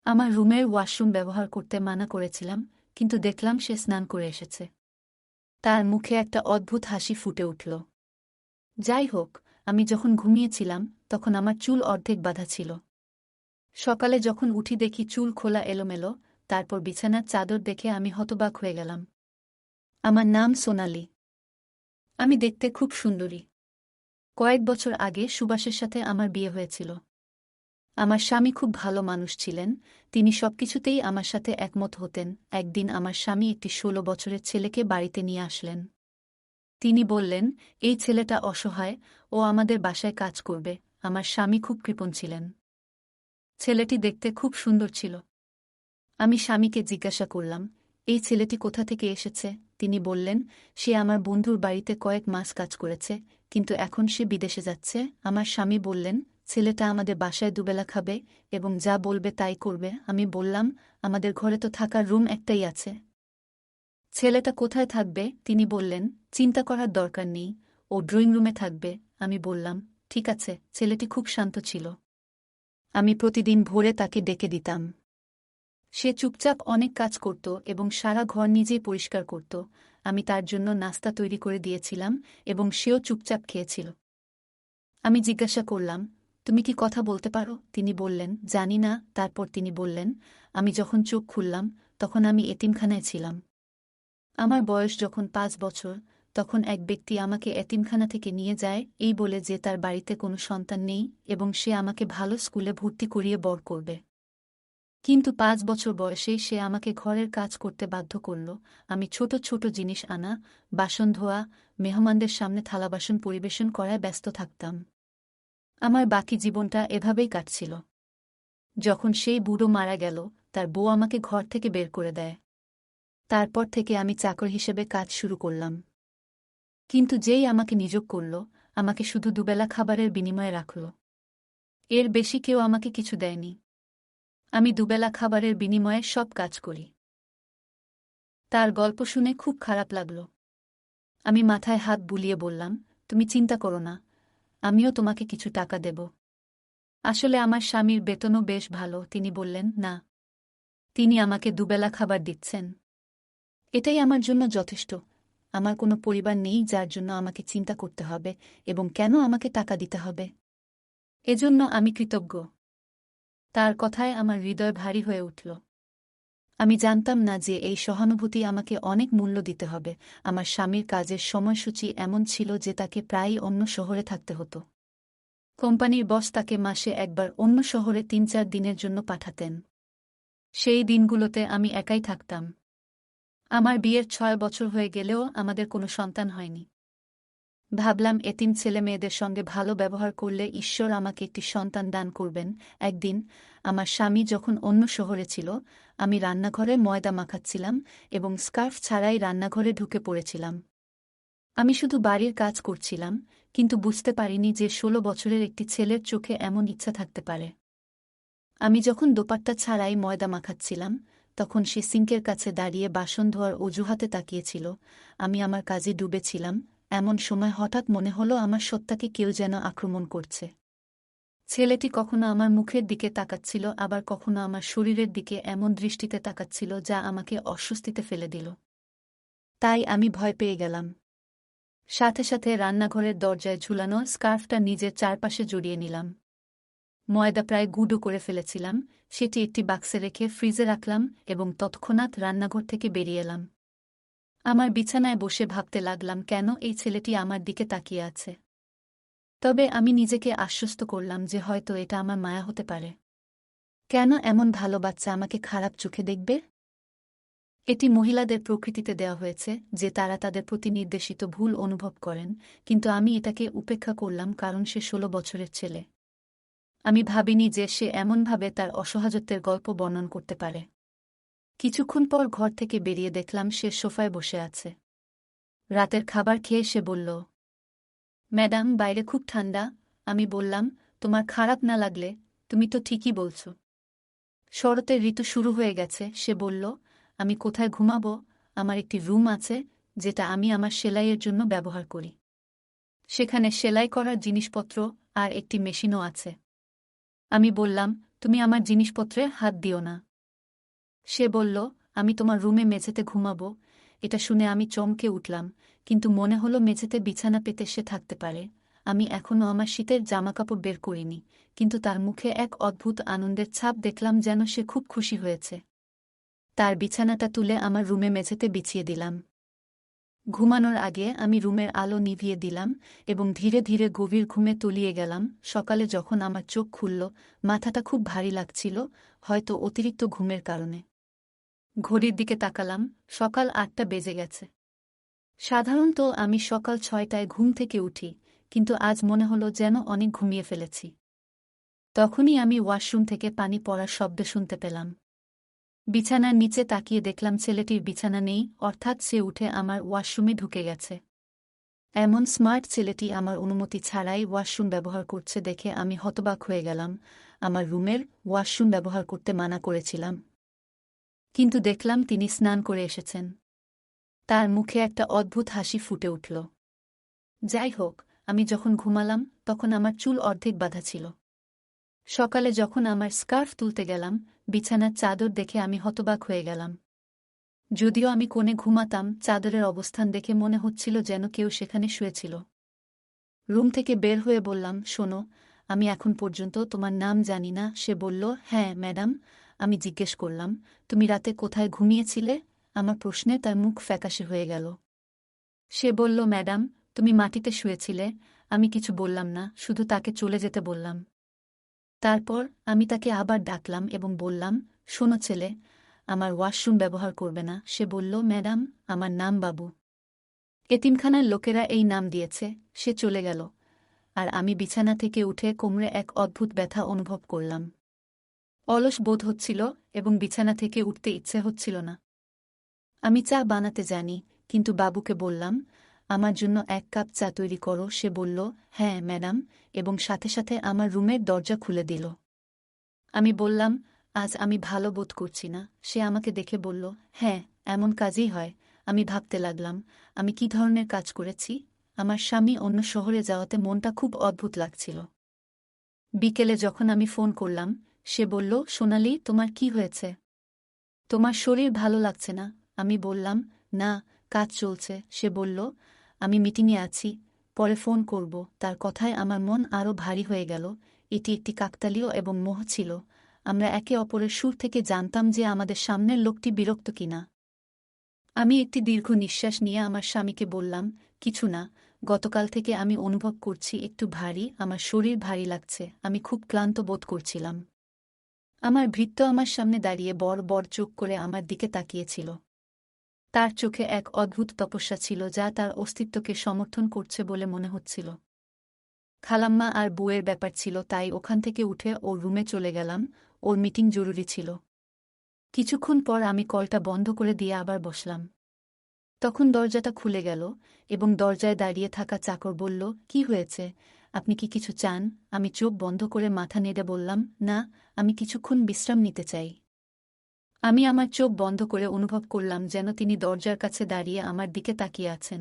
আমার রুমের ওয়াশরুম ব্যবহার করতে মানা করেছিলাম, কিন্তু দেখলাম সে স্নান করে এসেছে। তার মুখে একটা অদ্ভুত হাসি ফুটে উঠল। যাই হোক, আমি যখন ঘুমিয়েছিলাম তখন আমার চুল অর্ধেক বাঁধা ছিল। সকালে যখন উঠি দেখি চুল খোলা এলোমেলো, তারপর বিছানার চাদর দেখে আমি হতবাক হয়ে গেলাম। আমার নাম সোনালি। আমি দেখতে খুব সুন্দরী। কয়েক বছর আগে সুভাষের সাথে আমার বিয়ে হয়েছিল। আমার স্বামী খুব ভালো মানুষ ছিলেন, তিনি সবকিছুতেই আমার সাথে একমত হতেন। একদিন আমার স্বামী একটি ১৬ বছরের ছেলেকে বাড়িতে নিয়ে আসলেন। তিনি বললেন, এই ছেলেটা অসহায়, ও আমাদের বাসায় কাজ করবে। আমার স্বামী খুব কৃপণ ছিলেন। ছেলেটি দেখতে খুব সুন্দর ছিল। আমি স্বামীকে জিজ্ঞাসা করলাম, এই ছেলেটি কোথা থেকে এসেছে? তিনি বললেন, সে আমার বন্ধুর বাড়িতে কয়েক মাস কাজ করেছে, কিন্তু এখন সে বিদেশে যাচ্ছে। আমার স্বামী বললেন, ছেলেটা আমাদের বাসায় দুবেলা খাবে এবং যা বলবে তাই করবে। আমি বললাম, আমাদের ঘরে তো থাকার রুম একটাই আছে। ছেলেটা কোথায় থাকবে? তিনি বললেন, চিন্তা করার দরকার নেই, ও ড্রয়িং রুমে থাকবে। আমি বললাম, ঠিক আছে। ছেলেটি খুব শান্ত ছিল। আমি প্রতিদিন ভোরে তাকে ডেকে দিতাম। সে চুপচাপ অনেক কাজ করত এবং সারা ঘর নিজেই পরিষ্কার করত। আমি তার জন্য নাস্তা তৈরি করে দিয়েছিলাম এবং সেও চুপচাপ খেয়েছিল। আমি জিজ্ঞাসা করলাম, তুমি কি কথা বলতে পারো? তিনি বললেন, জানি না। তারপর তিনি বললেন, আমি যখন চোখ খুললাম তখন আমি এতিমখানায় ছিলাম। আমার বয়স যখন ৫ বছর, তখন এক ব্যক্তি আমাকে এতিমখানা থেকে নিয়ে যায় এই বলে যে তার বাড়িতে কোনো সন্তান নেই এবং সে আমাকে ভালো স্কুলে ভর্তি করিয়ে বড় করবে। কিন্তু ৫ বছর বয়সেই সে আমাকে ঘরের কাজ করতে বাধ্য করল। আমি ছোট ছোট জিনিস আনা, বাসন ধোয়া, মেহমানদের সামনে থালাবাসন পরিবেশন করায় ব্যস্ত থাকতাম। আমার বাকি জীবনটা এভাবেই কাটছিল। যখন সেই বুড়ো মারা গেল, তার বউ আমাকে ঘর থেকে বের করে দেয়। তারপর থেকে আমি চাকর হিসেবে কাজ শুরু করলাম। কিন্তু যেই আমাকে নিয়োগ করল, আমাকে শুধু দুবেলা খাবারের বিনিময়ে রাখল। এর বেশি কেউ আমাকে কিছু দেয়নি। আমি দুবেলা খাবারের বিনিময়ে সব কাজ করি। তার গল্প শুনে খুব খারাপ লাগল। আমি মাথায় হাত বুলিয়ে বললাম, তুমি চিন্তা করো না, আমিও তোমাকে কিছু টাকা দেব। আসলে আমার স্বামীর বেতনও বেশ ভালো। তিনি বললেন, না, তিনি আমাকে দুবেলা খাবার দিচ্ছেন। এটাই আমার জন্য যথেষ্ট। আমার কোনো পরিবার নেই যার জন্য আমাকে চিন্তা করতে হবে এবং কেন আমাকে টাকা দিতে হবে। এজন্য আমি কৃতজ্ঞ। তার কথায় আমার হৃদয় ভারী হয়ে উঠল। আমি জানতাম না যে এই সহানুভূতি আমাকে অনেক মূল্য দিতে হবে। আমার স্বামীর কাজের সময়সূচি এমন ছিল যে তাকে প্রায়ই অন্য শহরে থাকতে হতো। কোম্পানির বস তাকে মাসে একবার অন্য শহরে ৩-৪ দিনের জন্য পাঠাতেন। সেই দিনগুলোতে আমি একাই থাকতাম। আমার বিয়ের ৬ বছর হয়ে গেলেও আমাদের কোনো সন্তান হয়নি। ভাবলাম, এতিম ছেলে মেয়েদের সঙ্গে ভালো ব্যবহার করলে ঈশ্বর আমাকে একটি সন্তান দান করবেন। একদিন আমার স্বামী যখন অন্য শহরে ছিল, আমি রান্নাঘরে ময়দা মাখাচ্ছিলাম এবং স্কার্ফ ছাড়াই রান্নাঘরে ঢুকে পড়েছিলাম। আমি শুধু বাড়ির কাজ করছিলাম, কিন্তু বুঝতে পারিনি যে ১৬ বছরের একটি ছেলের চোখে এমন ইচ্ছা থাকতে পারে। আমি যখন দোপাট্টা ছাড়াই ময়দা মাখাচ্ছিলাম, তখন সে সিঙ্কের কাছে দাঁড়িয়ে বাসন ধোয়ার অজুহাতে তাকিয়েছিল। আমি আমার কাজে ডুবেছিলাম। এমন সময় হঠাৎ মনে হলো আমার সত্তাকে কেউ যেন আক্রমণ করছে। ছেলেটি কখনো আমার মুখের দিকে তাকাচ্ছিল, আবার কখনো আমার শরীরের দিকে এমন দৃষ্টিতে তাকাচ্ছিল যা আমাকে অস্বস্তিতে ফেলে দিল। তাই আমি ভয় পেয়ে গেলাম। সাথে সাথে রান্নাঘরের দরজায় ঝুলানো স্কার্ফটা নিজের চারপাশে জড়িয়ে নিলাম। ময়দা প্রায় গুঁড়ো করে ফেলেছিলাম, সেটি একটি বাক্সে রেখে ফ্রিজে রাখলাম এবং তৎক্ষণাৎ রান্নাঘর থেকে বেরিয়ে এলাম। আমার বিছানায় বসে ভাবতে লাগলাম, কেন এই ছেলেটি আমার দিকে তাকিয়ে আছে। তবে আমি নিজেকে আশ্বস্ত করলাম যে হয়তো এটা আমার মায়া হতে পারে। কেন এমন ভালো বাচ্চা আমাকে খারাপ চোখে দেখবে? এটি মহিলাদের প্রকৃতিতে দেওয়া হয়েছে যে তারা তাদের প্রতি নির্দেশিত ভুল অনুভব করেন, কিন্তু আমি এটাকে উপেক্ষা করলাম কারণ সে ১৬ বছরের ছেলে। আমি ভাবিনি যে সে এমনভাবে তার অসহায়ত্বের গল্প বর্ণন করতে পারে। কিছুক্ষণ পর ঘর থেকে বেরিয়ে দেখলাম সে সোফায় বসে আছে। রাতের খাবার খেয়ে সে বলল, ম্যাডাম, বাইরে খুব ঠান্ডা। আমি বললাম, তোমার খারাপ না লাগলে, তুমি তো ঠিকই বলছ। শরতের ঋতু শুরু হয়ে গেছে। সে বলল, আমি কোথায় ঘুমাবো? আমার একটি রুম আছে যেটা আমি আমার সেলাইয়ের জন্য ব্যবহার করি। সেখানে সেলাই করার জিনিসপত্র আর একটি মেশিনও আছে। আমি বললাম, তুমি আমার জিনিসপত্রে হাত দিও না। সে বলল, আমি তোমার রুমে মেঝেতে ঘুমাবো। এটা শুনে আমি চমকে উঠলাম, কিন্তু মনে হলো মেঝেতে বিছানা পেতে সে থাকতে পারে। আমি এখনও আমার শীতের জামাকাপড় বের করিনি, কিন্তু তার মুখে এক অদ্ভুত আনন্দের ছাপ দেখলাম, যেন সে খুব খুশি হয়েছে। তার বিছানাটা তুলে আমার রুমে মেঝেতে বিছিয়ে দিলাম। ঘুমানোর আগে আমি রুমের আলো নিভিয়ে দিলাম এবং ধীরে ধীরে গভীর ঘুমে তলিয়ে গেলাম। সকালে যখন আমার চোখ খুলল, মাথাটা খুব ভারী লাগছিল, হয়তো অতিরিক্ত ঘুমের কারণে। ঘড়ির দিকে তাকালাম, সকাল ৮টা বেজে গেছে। সাধারণত আমি সকাল ৬টায় ঘুম থেকে উঠি, কিন্তু আজ মনে হলো যেন অনেক ঘুমিয়ে ফেলেছি। তখনই আমি ওয়াশরুম থেকে পানি পড়ার শব্দ শুনতে পেলাম। বিছানার নিচে তাকিয়ে দেখলাম ছেলেটির বিছানা নেই, অর্থাৎ সে উঠে আমার ওয়াশরুমে ঢুকে গেছে। এমন স্মার্ট ছেলেটি আমার অনুমতি ছাড়াই ওয়াশরুম ব্যবহার করছে দেখে আমি হতবাক হয়ে গেলাম। আমার রুমের ওয়াশরুম ব্যবহার করতে মানা করেছিলাম, কিন্তু দেখলাম তিনি স্নান করে এসেছেন। তার মুখে একটা অদ্ভুত হাসি ফুটে উঠল। যাই হোক, আমি যখন ঘুমালাম তখন আমার চুল অর্ধেক বাঁধা ছিল। সকালে যখন আমার স্কার্ফ তুলতে গেলাম, বিছানার চাদর দেখে আমি হতবাক হয়ে গেলাম। যদিও আমি কোণে ঘুমাতাম, চাদরের অবস্থান দেখে মনে হচ্ছিল যেন কেউ সেখানে শুয়েছিল। রুম থেকে বের হয়ে বললাম, শোনো, আমি এখন পর্যন্ত তোমার নাম জানি না। সে বলল, হ্যাঁ ম্যাডাম। আমি জিজ্ঞেস করলাম, তুমি রাতে কোথায় ঘুমিয়েছিলে? আমার প্রশ্নে তার মুখ ফ্যাকাশে হয়ে গেল। সে বলল, ম্যাডাম, তুমি মাটিতে শুয়েছিলে। আমি কিছু বললাম না, শুধু তাকে চলে যেতে বললাম। তারপর আমি তাকে আবার ডাকলাম এবং বললাম, শোনো ছেলে, আমার ওয়াশরুম ব্যবহার করবে না। সে বলল, ম্যাডাম, আমার নাম বাবু। এতিমখানার লোকেরা এই নাম দিয়েছে। সে চলে গেল, আর আমি বিছানা থেকে উঠে কোমরে এক অদ্ভুত ব্যথা অনুভব করলাম। অলস বোধ হচ্ছিল এবং বিছানা থেকে উঠতে ইচ্ছে হচ্ছিল না। আমি চা বানাতে জানি, কিন্তু বাবুকে বললাম, আমার জন্য ১ কাপ চা তৈরি করো। সে বলল, হ্যাঁ ম্যাডাম, এবং সাথে সাথে আমার রুমের দরজা খুলে দিল। আমি বললাম, আজ আমি ভালো বোধ করছি না। সে আমাকে দেখে বলল, হ্যাঁ, এমন কাজই হয়। আমি ভাবতে লাগলাম, আমি কি ধরনের কাজ করেছি। আমার স্বামী অন্য শহরে যাওয়াতে মনটা খুব অদ্ভুত লাগছিল। বিকেলে যখন আমি ফোন করলাম, সে বলল, সোনালি, তোমার কি হয়েছে? তোমার শরীর ভালো লাগছে না? আমি বললাম, না, কাজ চলছে। সে বলল, আমি মিটিংয়ে আছি, পরে ফোন করব। তার কথায় আমার মন আরও ভারী হয়ে গেল। এটি একটি কাকতালীয় এবং মোহ ছিল। আমরা একে অপরের সুর থেকে জানতাম যে আমাদের সামনের লোকটি বিরক্ত কিনা। আমি একটি দীর্ঘ নিঃশ্বাস নিয়ে আমার স্বামীকে বললাম, কিছু না, গতকাল থেকে আমি অনুভব করছি একটু ভারী, আমার শরীর ভারী লাগছে, আমি খুব ক্লান্ত বোধ করছিলাম। আমার ভৃত্য আমার সামনে দাঁড়িয়ে বড় বড় চোখ করে আমার দিকে তাকিয়েছিল। তার চোখে এক অদ্ভুত তপস্যা ছিল যা তার অস্তিত্বকে সমর্থন করছে বলে মনে হচ্ছিল। খালাম্মা আর বউয়ের ব্যাপার ছিল, তাই ওখান থেকে উঠে ওর রুমে চলে গেলাম। ওর মিটিং জরুরি ছিল। কিছুক্ষণ পর আমি কলটা বন্ধ করে দিয়ে আবার বসলাম। তখন দরজাটা খুলে গেল এবং দরজায় দাঁড়িয়ে থাকা চাকর বলল, কি হয়েছে? আপনি কি কিছু চান? আমি চোখ বন্ধ করে মাথা নেড়ে বললাম, না, আমি কিছুক্ষণ বিশ্রাম নিতে চাই। আমি আমার চোখ বন্ধ করে অনুভব করলাম যেন তিনি দরজার কাছে দাঁড়িয়ে আমার দিকে তাকিয়ে আছেন।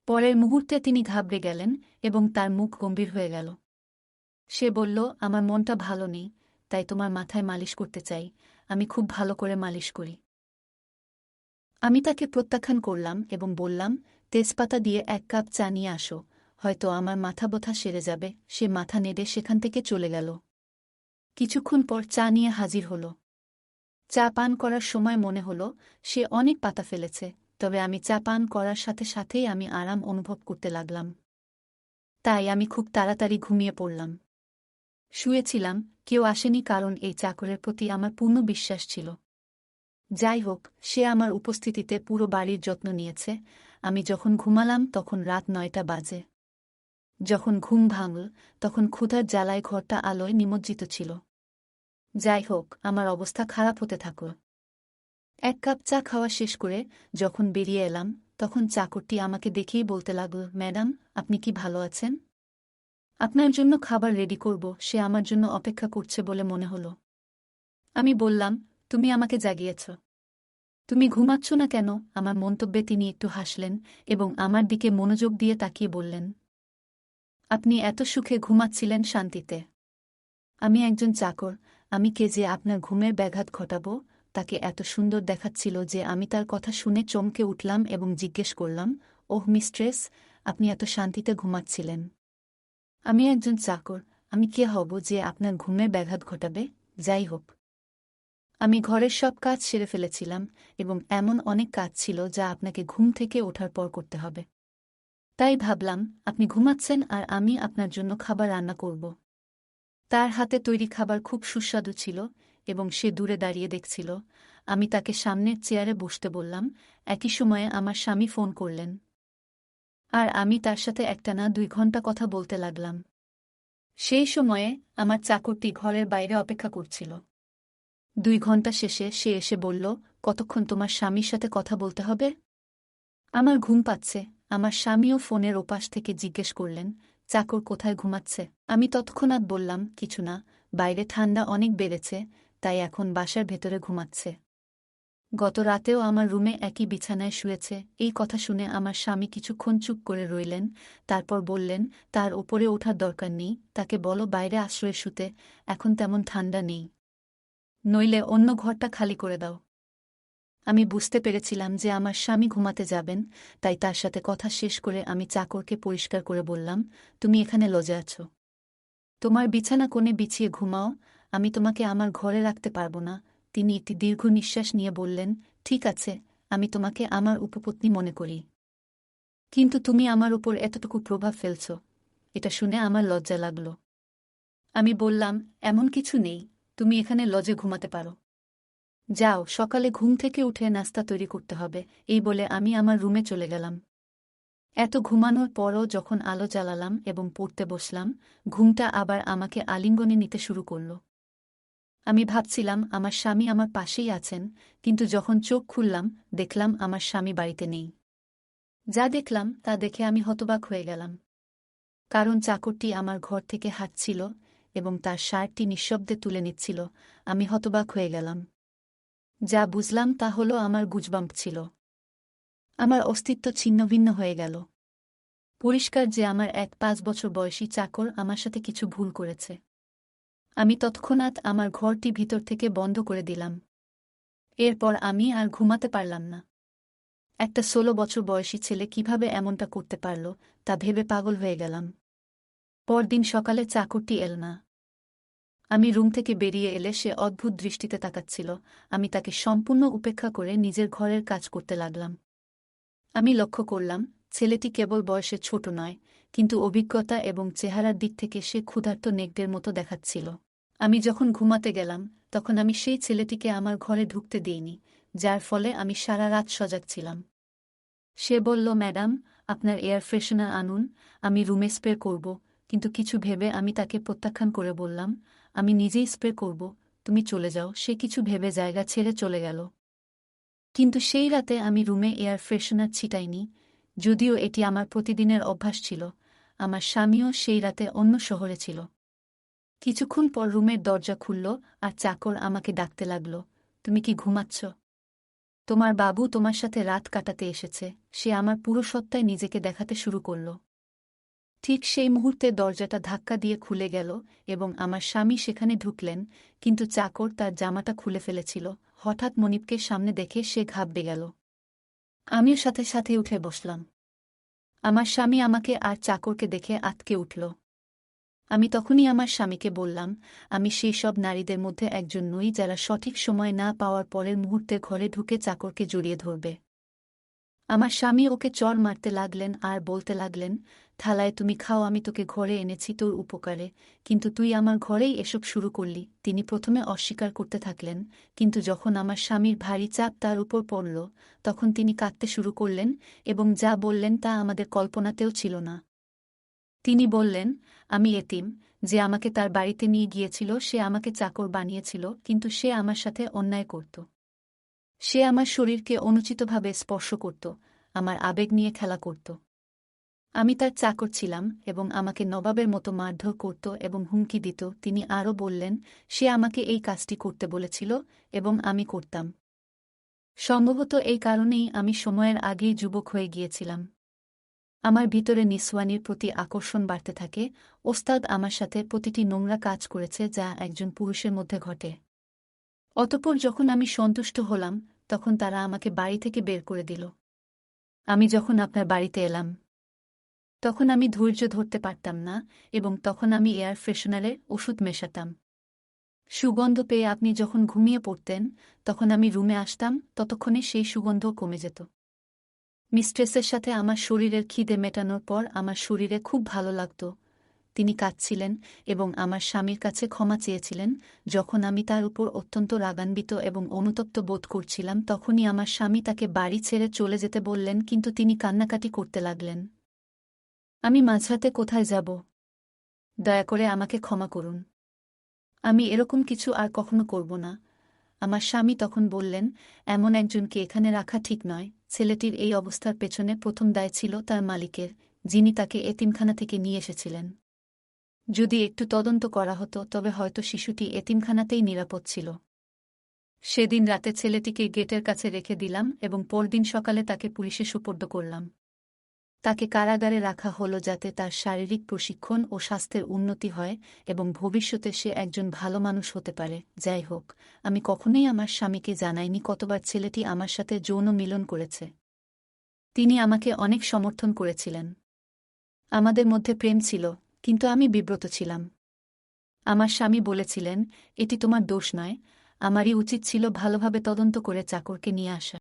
পরের মুহূর্তে তিনি ঘাবড়ে গেলেন এবং তার মুখ গম্ভীর হয়ে গেল। সে বলল, আমার মনটা ভালো নেই, তাই তোমার মাথায় মালিশ করতে চাই। আমি খুব ভালো করে মালিশ করি। আমি তাকে প্রত্যাখ্যান করলাম এবং বললাম, তেজপাতা দিয়ে ১ কাপ চা নিয়ে আসো, হয়তো আমার মাথা ব্যথা সেরে যাবে। সে মাথা নেড়ে সেখান থেকে চলে গেল। কিছুক্ষণ পর চা নিয়ে হাজির হল। চা পান করার সময় মনে হল সে অনেক পাতা ফেলেছে, তবে আমি চা পান করার সাথে সাথেই আমি আরাম অনুভব করতে লাগলাম। তাই আমি খুব তাড়াতাড়ি ঘুমিয়ে পড়লাম। শুয়েছিলাম, কেউ আসেনি, কারণ এই চাকরের প্রতি আমার পূর্ণ বিশ্বাস ছিল। যাই হোক, সে আমার উপস্থিতিতে পুরো বাড়ির যত্ন নিয়েছে। আমি যখন ঘুমালাম তখন রাত ৯টা বাজে। যখন ঘুম ভাঙল তখন ক্ষুধার জ্বালায় ঘরটা আলোয় নিমজ্জিত ছিল। যাই হোক, আমার অবস্থা খারাপ হতে থাকল। ১ কাপ চা খাওয়া শেষ করে যখন বেরিয়ে এলাম, তখন চাকরটি আমাকে দেখেই বলতে লাগল, ম্যাডাম, আপনি কি ভালো আছেন? আপনার জন্য খাবার রেডি করব, সে আমার জন্য অপেক্ষা করছে বলে মনে হলো। আমি বললাম, তুমি আমাকে জাগিয়েছ। তুমি ঘুমাচ্ছ না কেন? আমার মন্তব্যে তিনি একটু হাসলেন এবং আমার দিকে মনোযোগ দিয়ে তাকিয়ে বললেন, আপনি এত সুখে ঘুমাচ্ছিলেন শান্তিতে। আমি একজন চাকর, আমি কে যে আপনার ঘুমের ব্যাঘাত ঘটাব? তাকে এত সুন্দর দেখাচ্ছিল যে আমি তার কথা শুনে চমকে উঠলাম এবং জিজ্ঞেস করলাম, ওহ মিস্ট্রেস, আপনি এত শান্তিতে ঘুমাচ্ছিলেন? আমি একজন চাকর, আমি কে হব যে আপনার ঘুমের ব্যাঘাত ঘটাবে? যাই হোক, আমি ঘরের সব কাজ সেরে ফেলেছিলাম এবং এমন অনেক কাজ ছিল যা আপনাকে ঘুম থেকে ওঠার পর করতে হবে। তাই ভাবলাম, আপনি ঘুমাচ্ছেন আর আমি আপনার জন্য খাবার রান্না করব। তার হাতে তৈরি খাবার খুব সুস্বাদু ছিল এবং সে দূরে দাঁড়িয়ে দেখছিল। আমি তাকে সামনের চেয়ারে বসতে বললাম। একই সময়ে আমার স্বামী ফোন করলেন আর আমি তার সাথে একটানা 2 ঘন্টা কথা বলতে লাগলাম। সেই সময়ে আমার চাকরটি ঘরের বাইরে অপেক্ষা করছিল। 2 ঘন্টা শেষে সে এসে বলল, কতক্ষণ তোমার স্বামীর সাথে কথা বলতে হবে? আমার ঘুম পাচ্ছে। আমার স্বামীও ফোনের ওপাশ থেকে জিজ্ঞেস করলেন, চাকর কোথায় ঘুমাচ্ছে? আমি তৎক্ষণাৎ বললাম, কিছু না, বাইরে ঠান্ডা অনেক বেড়েছে, তাই এখন বাসার ভেতরে ঘুমাচ্ছে। গত রাতেও আমার রুমে একই বিছানায় শুয়েছে। এই কথা শুনে আমার স্বামী কিছুক্ষণ চুপ করে রইলেন, তারপর বললেন, তার ওপরে ওঠার দরকার নেই, তাকে বলো বাইরে আশ্রয়ে শুতে, এখন তেমন ঠান্ডা নেই। নইলে অন্য ঘরটা খালি করে দাও। আমি বুঝতে পেরেছিলাম যে আমার স্বামী ঘুমাতে যাবেন, তাই তার সাথে কথা শেষ করে আমি চাকরকে পরিষ্কার করে বললাম, তুমি এখানে লজে আছো। তোমার বিছানা কোণে বিছিয়ে ঘুমাও, আমি তোমাকে আমার ঘরে রাখতে পারব না। তিনি একটি দীর্ঘ নিঃশ্বাস নিয়ে বললেন, ঠিক আছে, আমি তোমাকে আমার উপপত্নী মনে করি। কিন্তু তুমি আমার উপর এতটুকু প্রভাব ফেলছ। এটা শুনে আমার লজ্জা লাগল। আমি বললাম, এমন কিছু নেই, তুমি এখানে লজে ঘুমাতে পারো। যাও, সকালে ঘুম থেকে উঠে নাস্তা তৈরি করতে হবে। এই বলে আমি আমার রুমে চলে গেলাম। এত ঘুমানোর পরও যখন আলো জ্বালালাম এবং পড়তে বসলাম, ঘুমটা আবার আমাকে আলিঙ্গনে নিতে শুরু করল। আমি ভাবছিলাম আমার স্বামী আমার পাশেই আছেন, কিন্তু যখন চোখ খুললাম দেখলাম আমার স্বামী বাড়িতে নেই। যা দেখলাম তা দেখে আমি হতবাক হয়ে গেলাম। কারণ চাকরটি আমার ঘর থেকে হাঁটছিল এবং তার শার্টটি নিঃশব্দে তুলে নিচ্ছিল। আমি হতবাক হয়ে গেলাম। যা বুঝলাম তা হলো আমার গুজবাম্প ছিল। আমার অস্তিত্ব ছিন্নভিন্ন হয়ে গেল। পরিষ্কার যে আমার 5 বছর বয়সী চাকর আমার সাথে কিছু ভুল করেছে। আমি তৎক্ষণাৎ আমার ঘরটি ভিতর থেকে বন্ধ করে দিলাম। এরপর আমি আর ঘুমাতে পারলাম না। একটা 16 বছর বয়সী ছেলে কিভাবে এমনটা করতে পারল তা ভেবে পাগল হয়ে গেলাম। পরদিন সকালে চাকরটি এল না। আমি রুম থেকে বেরিয়ে এলে সে অদ্ভুত দৃষ্টিতে তাকাচ্ছিল। আমি তাকে সম্পূর্ণ উপেক্ষা করে নিজের ঘরের কাজ করতে লাগলাম। আমি লক্ষ্য করলাম, ছেলেটি কেবল বয়সে ছোট নয়, কিন্তু অভিজ্ঞতা এবং চেহারার দিক থেকে সে ক্ষুধার্ত নেকড়ের মতো দেখাচ্ছিল। আমি যখন ঘুমাতে গেলাম তখন আমি সেই ছেলেটিকে আমার ঘরে ঢুকতে দিইনি, যার ফলে আমি সারা রাত সজাগ ছিলাম। সে বলল, ম্যাডাম, আপনার এয়ার ফ্রেশনার আনুন, আমি রুমে স্প্রে করব। কিন্তু কিছু ভেবে আমি তাকে প্রত্যাখ্যান করে বললাম, আমি নিজেই স্প্রে করব, তুমি চলে যাও। সে কিছু ভেবে জায়গা ছেড়ে চলে গেল। কিন্তু সেই রাতে আমি রুমে এয়ার ফ্রেশনার ছিটাইনি, যদিও এটি আমার প্রতিদিনের অভ্যাস ছিল। আমার স্বামীও সেই রাতে অন্য শহরে ছিল। কিছুক্ষণ পর রুমের দরজা খুলল আর চাকর আমাকে ডাকতে লাগল, তুমি কি ঘুমাচ্ছ? তোমার বাবু তোমার সাথে রাত কাটাতে এসেছে। সে আমার পুরো সত্তায় নিজেকে দেখাতে শুরু করল। ঠিক সেই মুহূর্তে দরজাটা ধাক্কা দিয়ে খুলে গেল এবং আমার স্বামী সেখানে ঢুকলেন, কিন্তু চাকর তার জামাটা খুলে ফেলেছিল। হঠাৎ মনিবকে সামনে দেখে সে ঘাবড়ে গেল। আমিও সাথে সাথে উঠে বসলাম। আমার স্বামী আমাকে আর চাকরকে দেখে আঁতকে উঠল। আমি তখনই আমার স্বামীকে বললাম, আমি সেই সব নারীদের মধ্যে একজন নই যারা সঠিক সময় না পাওয়ার পরের মুহূর্তে ঘরে ঢুকে চাকরকে জড়িয়ে ধরবে। আমার স্বামী ওকে চড় মারতে লাগলেন আর বলতে লাগলেন, থালায় তুমি খাও, আমি তোকে ঘরে এনেছি তোর উপকারে, কিন্তু তুই আমার ঘরেই এসব শুরু করলি। তিনি প্রথমে অস্বীকার করতে থাকলেন, কিন্তু যখন আমার স্বামীর ভারী চাপ তার উপর পড়ল তখন তিনি কাঁদতে শুরু করলেন এবং যা বললেন তা আমাদের কল্পনাতেও ছিল না। তিনি বললেন, আমি এতিম, যে আমাকে তার বাড়িতে নিয়ে গিয়েছিল সে আমাকে চাকর বানিয়েছিল, কিন্তু সে আমার সাথে অন্যায় করত। সে আমার শরীরকে অনুচিতভাবে স্পর্শ করত, আমার আবেগ নিয়ে খেলা করত। আমি তার চাকর ছিলাম এবং আমাকে নবাবের মতো মারধর করত এবং হুমকি দিত। তিনি আরও বললেন, সে আমাকে এই কাজটি করতে বলেছিল এবং আমি করতাম। সম্ভবত এই কারণেই আমি সময়ের আগেই যুবক হয়ে গিয়েছিলাম। আমার ভিতরে নিসওয়ানির প্রতি আকর্ষণ বাড়তে থাকে। ওস্তাদ আমার সাথে প্রতিটি নোংরা কাজ করেছে যা একজন পুরুষের মধ্যে ঘটে। অতঃপর যখন আমি সন্তুষ্ট হলাম, তখন তারা আমাকে বাড়ি থেকে বের করে দিল। আমি যখন আপনার বাড়িতে এলাম, তখন আমি ধৈর্য ধরতে পারতাম না এবং তখন আমি এয়ার ফ্রেশনারের ওষুধ মেশাতাম। সুগন্ধ পেয়ে আপনি যখন ঘুমিয়ে পড়তেন, তখন আমি রুমে আসতাম, ততক্ষণে সেই সুগন্ধ কমে যেত। মিস্ট্রেসের সাথে আমার শরীরের খিদে মেটানোর পর আমার শরীরে খুব ভালো লাগত। তিনি কাঁদছিলেন এবং আমার স্বামীর কাছে ক্ষমা চেয়েছিলেন। যখন আমি তার উপর অত্যন্ত রাগান্বিত এবং অনুতপ্ত বোধ করছিলাম, তখনই আমার স্বামী তাকে বাড়ি ছেড়ে চলে যেতে বললেন, কিন্তু তিনি কান্নাকাটি করতে লাগলেন। আমি মাঝরাতে কোথায় যাব? দয়া করে আমাকে ক্ষমা করুন। আমি এরকম কিছু আর কখনো করব না। আমার স্বামী তখন বললেন, এমন একজনকে এখানে রাখা ঠিক নয়। ছেলেটির এই অবস্থার পেছনে প্রথম দায় ছিল তার মালিকের, যিনি তাকে এতিমখানা থেকে নিয়ে এসেছিলেন। যদি একটু তদন্ত করা হতো তবে হয়তো শিশুটি এতিমখানাতেই নিরাপদ ছিল। সেদিন রাতে ছেলেটিকে গেটের কাছে রেখে দিলাম এবং পরদিন সকালে তাকে পুলিশে সুপর্দ করলাম। তাকে কারাগারে রাখা হলো যাতে তার শারীরিক প্রশিক্ষণ ও স্বাস্থ্যের উন্নতি হয় এবং ভবিষ্যতে সে একজন ভালো মানুষ হতে পারে। যাই হোক, আমি কখনোই আমার স্বামীকে জানাইনি কতবার ছেলেটি আমার সাথে যৌন মিলন করেছে। তিনি আমাকে অনেক সমর্থন করেছিলেন। আমাদের মধ্যে প্রেম ছিল, কিন্তু আমি বিব্রত ছিলাম। আমার স্বামী বলেছিলেন, এটি তোমার দোষ নয়, আমারই উচিত ছিল ভালোভাবে তদন্ত করে চাকরকে নিয়ে আসা।